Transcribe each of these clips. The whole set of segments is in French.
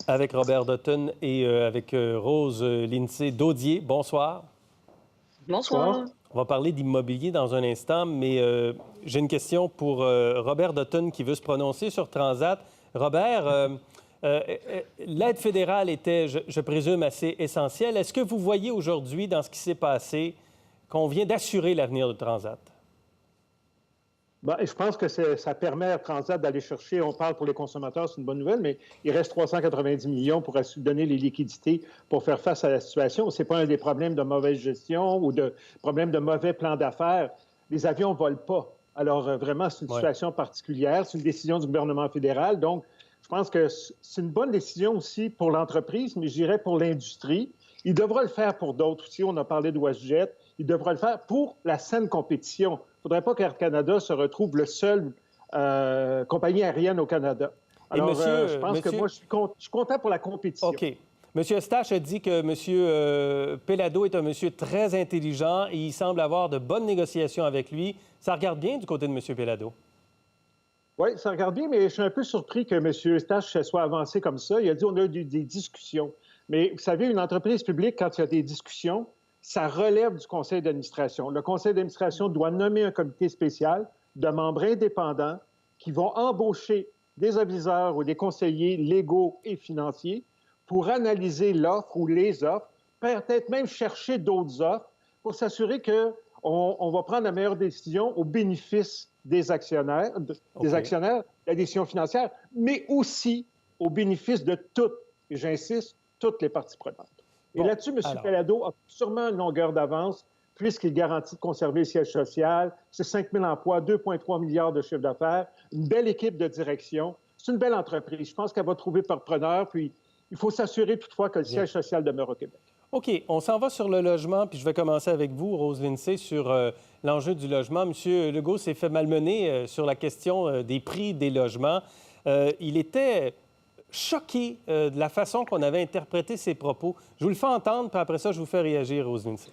avec Robert Dutton et avec Rose Lindsay Daudier. Bonsoir. Bonsoir. On va parler d'immobilier dans un instant, mais j'ai une question pour Robert Dutton qui veut se prononcer sur Transat. Robert, l'aide fédérale était, je présume, assez essentielle. Est-ce que vous voyez aujourd'hui, dans ce qui s'est passé, qu'on vient d'assurer l'avenir de Transat? Bien, je pense que ça permet à Transat d'aller chercher, on parle pour les consommateurs, c'est une bonne nouvelle, mais il reste 390 millions pour donner les liquidités pour faire face à la situation. Ce n'est pas un des problèmes de mauvaise gestion ou de problèmes de mauvais plan d'affaires. Les avions ne volent pas. Alors, vraiment, c'est une situation particulière. C'est une décision du gouvernement fédéral. Donc, je pense que c'est une bonne décision aussi pour l'entreprise, mais je dirais pour l'industrie. Il devra le faire pour d'autres aussi. On a parlé de WestJet. Il devra le faire pour la saine compétition. Il ne faudrait pas qu'Air Canada se retrouve le seul compagnie aérienne au Canada. Alors, je pense que moi, je suis content pour la compétition. OK. M. Eustache a dit que M. Pellado est un monsieur très intelligent et il semble avoir de bonnes négociations avec lui. Ça regarde bien du côté de M. Pellado. Oui, ça regarde bien, mais je suis un peu surpris que M. Eustache soit avancé comme ça. Il a dit qu'on a eu des discussions. Mais vous savez, une entreprise publique, quand il y a des discussions, ça relève du conseil d'administration. Le conseil d'administration doit nommer un comité spécial de membres indépendants qui vont embaucher des aviseurs ou des conseillers légaux et financiers pour analyser l'offre ou les offres, peut-être même chercher d'autres offres pour s'assurer qu'on va prendre la meilleure décision au bénéfice des actionnaires, la décision financière, mais aussi au bénéfice de toutes, et j'insiste, toutes les parties prenantes. Et là-dessus, M. Pellado a sûrement une longueur d'avance puisqu'il garantit de conserver le siège social, c'est 5 000 emplois, 2,3 milliards de chiffre d'affaires, une belle équipe de direction. C'est une belle entreprise. Je pense qu'elle va trouver preneur, puis il faut s'assurer toutefois que le siège social demeure au Québec. OK. On s'en va sur le logement, puis je vais commencer avec vous, Rose Lindsay, sur l'enjeu du logement. M. Legault s'est fait malmener sur la question des prix des logements. Il était choqué de la façon qu'on avait interprété ses propos. Je vous le fais entendre, puis après ça, je vous fais réagir, Rose Lindsay.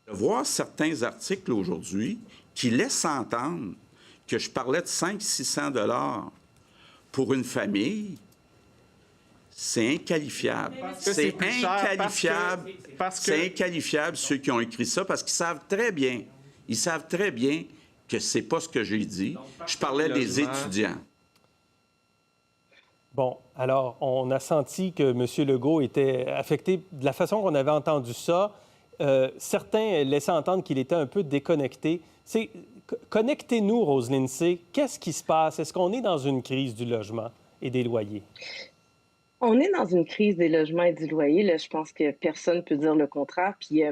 De voir certains articles aujourd'hui qui laissent entendre que je parlais de 500-600 $ pour une famille, c'est inqualifiable. C'est inqualifiable. C'est inqualifiable, ceux qui ont écrit ça, parce qu'ils savent très bien, que c'est pas ce que j'ai dit. Je parlais des étudiants. Bon, alors, on a senti que M. Legault était affecté de la façon qu'on avait entendu ça. Certains laissaient entendre qu'il était un peu déconnecté. Connectez-nous, Rose Lindsay. Qu'est-ce qui se passe? Est-ce qu'on est dans une crise du logement et des loyers? On est dans une crise des logements et du loyer. Là, je pense que personne ne peut dire le contraire. Puis,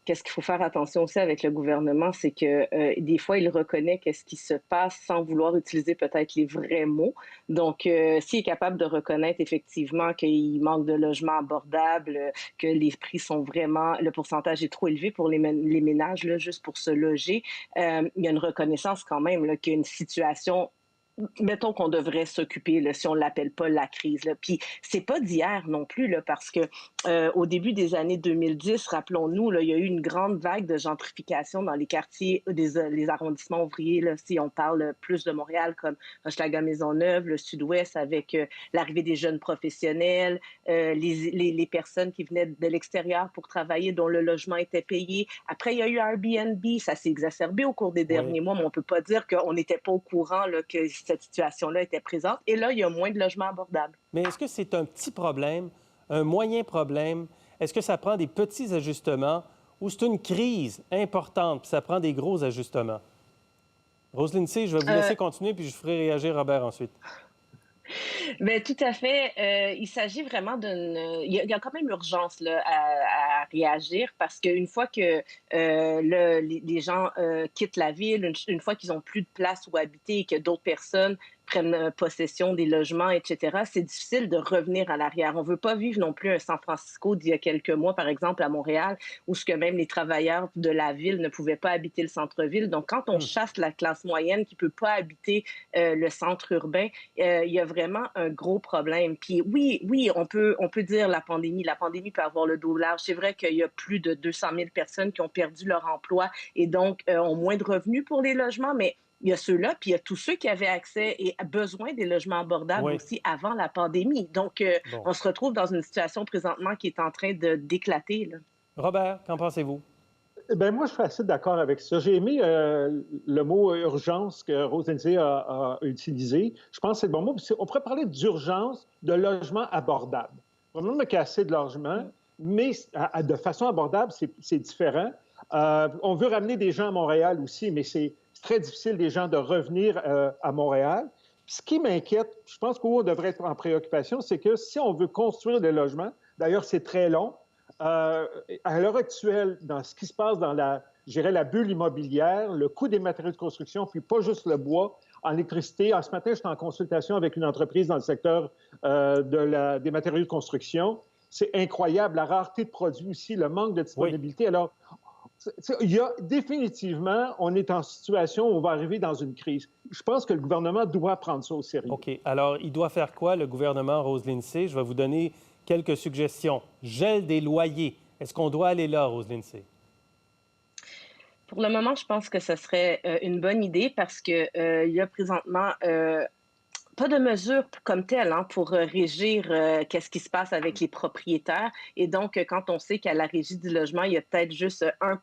qu'est-ce qu'il faut faire attention aussi avec le gouvernement, c'est que des fois, il reconnaît qu'est-ce qui se passe sans vouloir utiliser peut-être les vrais mots. Donc, s'il est capable de reconnaître effectivement qu'il manque de logements abordables, que les prix sont vraiment, le pourcentage est trop élevé pour les ménages, là, juste pour se loger, il y a une reconnaissance quand même là, qu'il y a une situation. Mettons qu'on devrait s'occuper, là, si on l'appelle pas la crise. Là. Puis c'est pas d'hier non plus, là, parce que au début des années 2010, rappelons-nous, là, il y a eu une grande vague de gentrification dans les quartiers, les arrondissements ouvriers. Là, si on parle plus de Montréal, comme Hochelaga-Maisonneuve, le Sud-Ouest, avec l'arrivée des jeunes professionnels, les personnes qui venaient de l'extérieur pour travailler, dont le logement était payé. Après, il y a eu Airbnb, ça s'est exacerbé au cours des derniers mois, mais on peut pas dire qu'on n'était pas au courant là, que cette situation-là était présente. Et là, il y a moins de logements abordables. Mais est-ce que c'est un petit problème, un moyen problème? Est-ce que ça prend des petits ajustements ou c'est une crise importante puis ça prend des gros ajustements? Rose Lindsay, je vais vous laisser continuer puis je ferai réagir Robert ensuite. Bien, tout à fait. Il s'agit vraiment d'une. Il y a quand même urgence là, à réagir parce qu'une fois que les gens quittent la ville, une fois qu'ils n'ont plus de place où habiter et que d'autres personnes prennent possession des logements, etc., c'est difficile de revenir à l'arrière. On ne veut pas vivre non plus un San Francisco d'il y a quelques mois, par exemple, à Montréal, où ce que même les travailleurs de la ville ne pouvaient pas habiter le centre-ville. Donc, quand on chasse la classe moyenne qui ne peut pas habiter le centre urbain, il y a vraiment un gros problème. Puis oui, on peut dire la pandémie peut avoir le dos large. C'est vrai qu'il y a plus de 200 000 personnes qui ont perdu leur emploi et donc ont moins de revenus pour les logements, mais il y a ceux-là, puis il y a tous ceux qui avaient accès et besoin des logements abordables Oui. aussi avant la pandémie. Donc, Bon. on se retrouve dans une situation présentement qui est en train d'éclater, là. Robert, qu'en pensez-vous? Ben moi, je suis assez d'accord avec ça. J'ai aimé le mot urgence que Rose Lindsay a utilisé. Je pense que c'est le bon mot. On pourrait parler d'urgence de logement abordable. Vraiment, qu'il y a assez de logements, mais de façon abordable, c'est différent. On veut ramener des gens à Montréal aussi, mais c'est très difficile des gens de revenir à Montréal. Puis ce qui m'inquiète, je pense qu'on devrait être en préoccupation, c'est que si on veut construire des logements, d'ailleurs, c'est très long, à l'heure actuelle, dans ce qui se passe dans la bulle immobilière, le coût des matériaux de construction, puis pas juste le bois, en électricité. Ce matin, j'étais en consultation avec une entreprise dans le secteur des matériaux de construction. C'est incroyable, la rareté de produits aussi, le manque de disponibilité. Oui. Alors, définitivement, on est en situation où on va arriver dans une crise. Je pense que le gouvernement doit prendre ça au sérieux. OK. Alors, il doit faire quoi, le gouvernement, Rose Lindsay? Je vais vous donner quelques suggestions. Gel des loyers. Est-ce qu'on doit aller là, Rose Lindsay? Pour le moment, je pense que ce serait une bonne idée parce qu'il y a présentement pas de mesures comme telles pour régir qu'est-ce qui se passe avec les propriétaires. Et donc, quand on sait qu'à la Régie du logement, il y a peut-être juste 1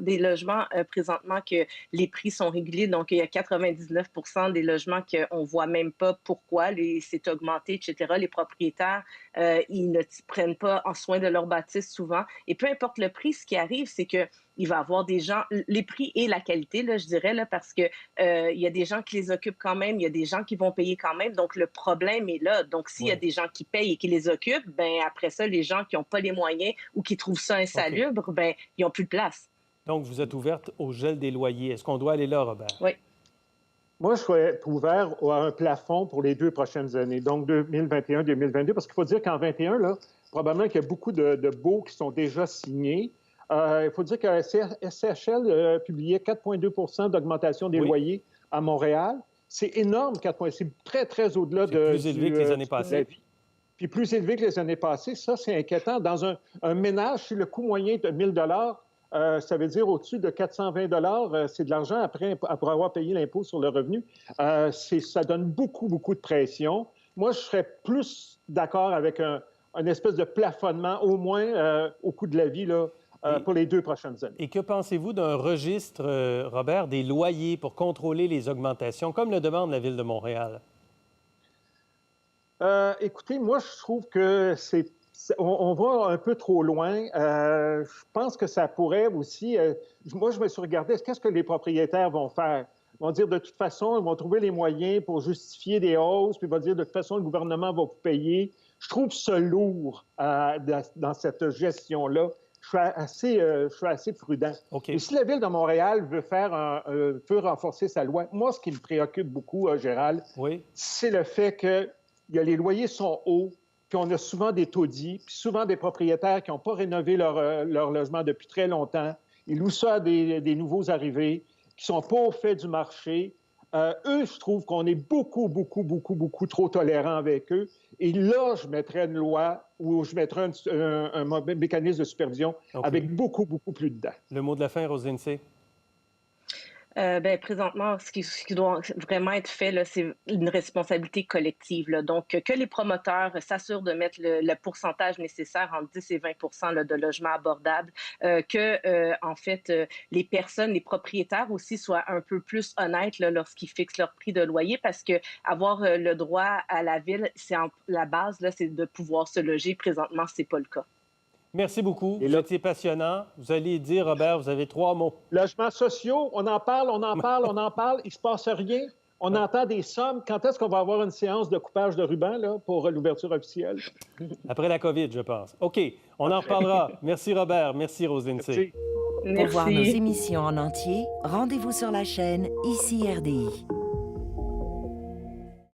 des logements présentement que les prix sont réguliers. Donc, il y a 99 des logements qu'on ne voit même pas pourquoi c'est augmenté, etc. Les propriétaires, ils ne prennent pas en soin de leur bâtisse souvent. Et peu importe le prix, ce qui arrive, c'est que il va y avoir des gens, les prix et la qualité, là, je dirais, là, parce que il y a des gens qui les occupent quand même, il y a des gens qui vont payer quand même, donc le problème est là. Donc, s'il y a des gens qui payent et qui les occupent, ben après ça, les gens qui n'ont pas les moyens ou qui trouvent ça insalubre, ben ils n'ont plus de place. Donc, vous êtes ouverte au gel des loyers. Est-ce qu'on doit aller là, Robert? Oui. Moi, je souhaite être ouvert à un plafond pour les 2 prochaines années, donc 2021-2022, parce qu'il faut dire qu'en 2021, là, probablement qu'il y a beaucoup de baux qui sont déjà signés. Il faut dire que la SCHL publiait 4,2 d'augmentation des loyers à Montréal. C'est énorme, 4 c'est très, très au-delà de... plus élevé que les années passées. Puis plus élevé que les années passées. Ça, c'est inquiétant. Dans un ménage, si le coût moyen est de 1 000 ça veut dire au-dessus de 420 c'est de l'argent après pour avoir payé l'impôt sur le revenu. Ça donne beaucoup, beaucoup de pression. Moi, je serais plus d'accord avec un espèce de plafonnement, au moins au coût de la vie, là, pour les 2 prochaines années. Et que pensez-vous d'un registre, Robert, des loyers pour contrôler les augmentations, comme le demande la Ville de Montréal? Écoutez, moi, je trouve que on va un peu trop loin. Je pense que ça pourrait aussi... moi, je me suis regardé, qu'est-ce que les propriétaires vont faire? Ils vont dire, de toute façon, ils vont trouver les moyens pour justifier des hausses, puis ils vont dire, de toute façon, le gouvernement va vous payer. Je trouve ça lourd dans cette gestion-là. Je suis assez prudent. Okay. Et si la Ville de Montréal veut renforcer sa loi, moi, ce qui me préoccupe beaucoup, Gérald, c'est le fait que les loyers sont hauts, puis on a souvent des taudis, puis souvent des propriétaires qui n'ont pas rénové leur logement depuis très longtemps. Ils louent ça à des nouveaux arrivés qui ne sont pas au fait du marché. Eux, je trouve qu'on est beaucoup, beaucoup, beaucoup, beaucoup trop tolérants avec eux. Et là, je mettrais une loi ou je mettrais un mécanisme de supervision avec beaucoup, beaucoup plus dedans. Le mot de la fin, Rose Lindsay? Présentement, ce qui doit vraiment être fait, là, c'est une responsabilité collective. Là. Donc, que les promoteurs s'assurent de mettre le pourcentage nécessaire entre 10 et 20 là, de logements abordables, en fait, les personnes, les propriétaires aussi soient un peu plus honnêtes là, lorsqu'ils fixent leur prix de loyer, parce que avoir le droit à la ville, la base, là, c'est de pouvoir se loger. Présentement, c'est pas le cas. Merci beaucoup. Vous étiez passionnant. Vous allez dire, Robert, vous avez 3 mots. Logements sociaux, on en parle, il ne se passe rien. On entend des sommes. Quand est-ce qu'on va avoir une séance de coupage de ruban là, pour l'ouverture officielle? Après la COVID, je pense. OK, on en reparlera. Merci, Robert. Merci, Rose Lindsay. Merci. Pour voir nos émissions en entier, rendez-vous sur la chaîne ICI RDI.